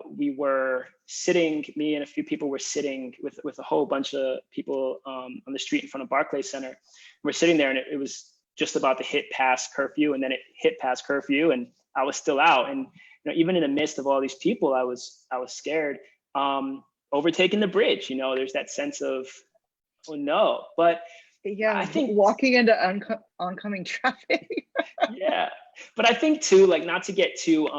we were sitting, me and a few people were sitting with a whole bunch of people on the street in front of Barclays Center. We're sitting there and it was just about to hit past curfew, and then it hit past curfew and I was still out. And even in the midst of all these people, I was scared. Overtaking the bridge, there's that sense of, oh no. But yeah, I think walking into oncoming traffic. Yeah, but I think too, like, not to get too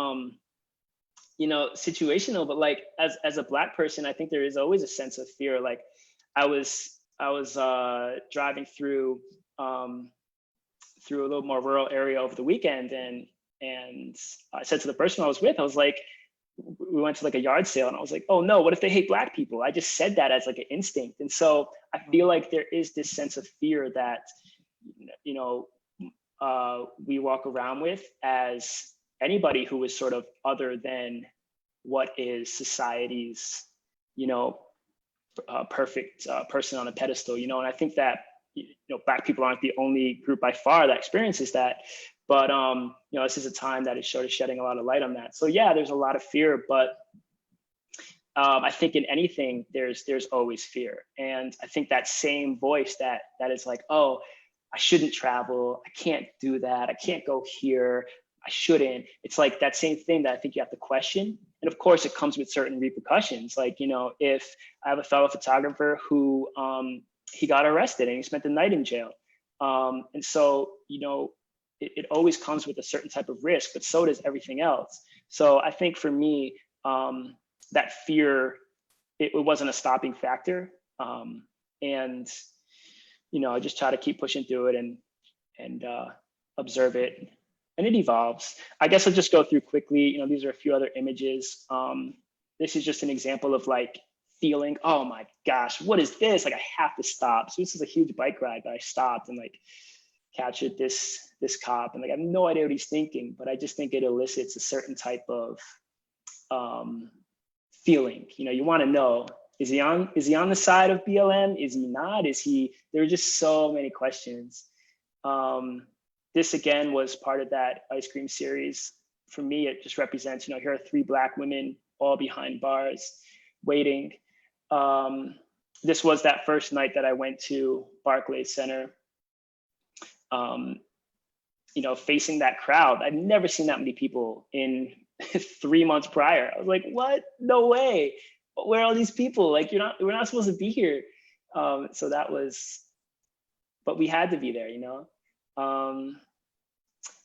situational, but like as a Black person, I think there is always a sense of fear. Like I was driving through a little more rural area over the weekend, and I said to the person I was with, I was like, we went to like a yard sale, and I was like, oh no, what if they hate Black people? I just said that as like an instinct. And so I feel like there is this sense of fear that, you know, we walk around with as anybody who is sort of other than what is society's, you know, perfect person on a pedestal, you know. And I think that, you know, Black people aren't the only group by far that experiences that. But you know, this is a time that is sort of shedding a lot of light on that. So yeah, there's a lot of fear, but I think in anything, there's always fear. And I think that same voice that is like, oh, I shouldn't travel, I can't do that, I can't go here, I shouldn't. It's like that same thing that I think you have to question. And of course, it comes with certain repercussions. Like, you know, if I have a fellow photographer who he got arrested and he spent the night in jail. And so, you know, it always comes with a certain type of risk, but so does everything else. So I think for me, that fear, it wasn't a stopping factor. And, you know, I just try to keep pushing through it and observe it, and it evolves. I guess I'll just go through quickly. You know, these are a few other images. This is just an example of like feeling, oh my gosh, what is this? Like, I have to stop. So this is a huge bike ride, but I stopped and like captured this cop, and like I have no idea what he's thinking, but I just think it elicits a certain type of feeling. You know, you want to know, is he on the side of BLM? Is he not? There are just so many questions. This again was part of that ice cream series. For me, it just represents, you know, here are 3 Black women all behind bars waiting. This was that first night that I went to Barclays Center. You know, facing that crowd. I've never seen that many people in 3 months prior. I was like, what? No way. Where are all these people? Like, we're not supposed to be here. So that was, but we had to be there, you know?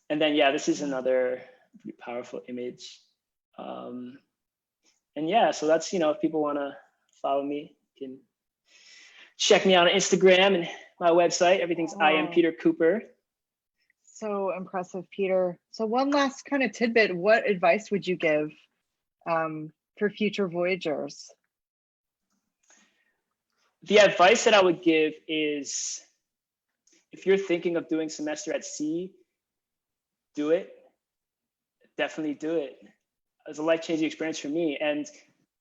And then, yeah, this is another pretty powerful image. And yeah, so that's, you know, if people want to follow me, you can check me out on Instagram and my website. Everything's I am Peter Cooper. So impressive, Peter. So one last kind of tidbit, what advice would you give for future Voyagers? The advice that I would give is, if you're thinking of doing semester at sea, do it. Definitely do it. It was a life-changing experience for me. And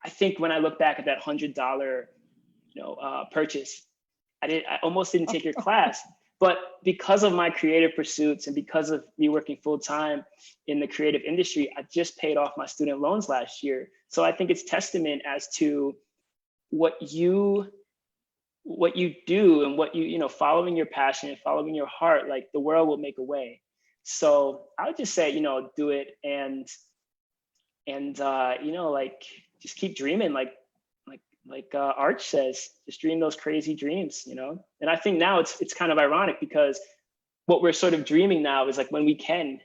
I think when I look back at that $100, you know, purchase, I almost didn't take your class. But because of my creative pursuits and because of me working full-time in the creative industry, I just paid off my student loans last year. So I think it's testament as to what you do and what you know, following your passion and following your heart, like the world will make a way. So I would just say, you know, do it and you know, like just keep dreaming, like Arch says, just dream those crazy dreams, you know? And I think now it's kind of ironic because what we're sort of dreaming now is like when we can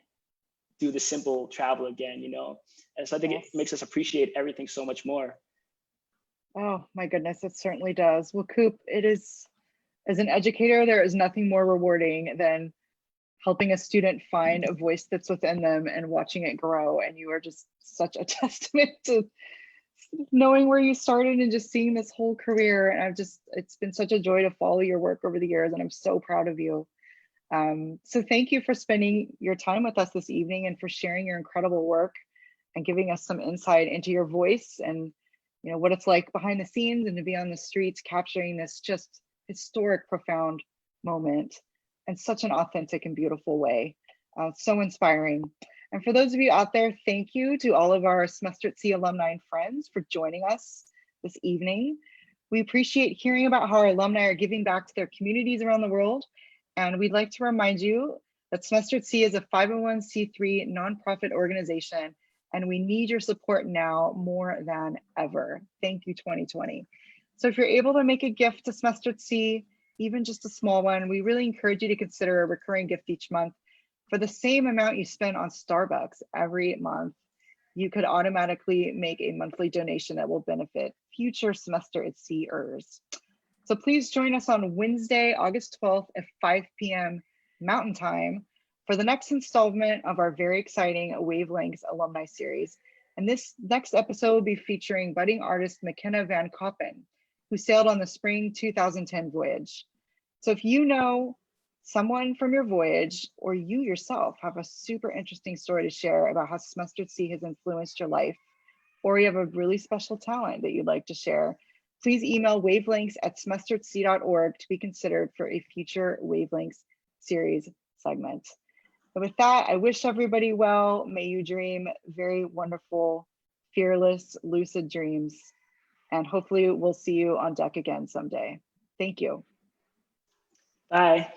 do the simple travel again, you know? And so I think it makes us appreciate everything so much more. Oh my goodness, it certainly does. Well, Coop, it is, as an educator, there is nothing more rewarding than helping a student find a voice that's within them and watching it grow. And you are just such a testament to knowing where you started and just seeing this whole career. And it's been such a joy to follow your work over the years, and I'm so proud of you. So thank you for spending your time with us this evening and for sharing your incredible work and giving us some insight into your voice and, you know, what it's like behind the scenes and to be on the streets capturing this just historic, profound moment in such an authentic and beautiful way. So inspiring. And for those of you out there, thank you to all of our Semester at Sea alumni and friends for joining us this evening. We appreciate hearing about how our alumni are giving back to their communities around the world. And we'd like to remind you that Semester at Sea is a 501c3 nonprofit organization, and we need your support now more than ever. Thank you, 2020. So if you're able to make a gift to Semester at Sea, even just a small one, we really encourage you to consider a recurring gift each month. For the same amount you spend on Starbucks every month, you could automatically make a monthly donation that will benefit future Semester at Sea-ers. So please join us on Wednesday, August 12th at 5 p.m. Mountain Time for the next installment of our very exciting Wavelengths alumni series. And this next episode will be featuring budding artist McKenna Van Koppen, who sailed on the spring 2010 voyage. So if you know someone from your voyage, or you yourself have a super interesting story to share about how semester at sea has influenced your life, or you have a really special talent that you'd like to share, please email wavelengths@semesteratsea.org to be considered for a future Wavelengths series segment. And with that, I wish everybody well. May you dream very wonderful, fearless, lucid dreams. And hopefully we'll see you on deck again someday. Thank you. Bye.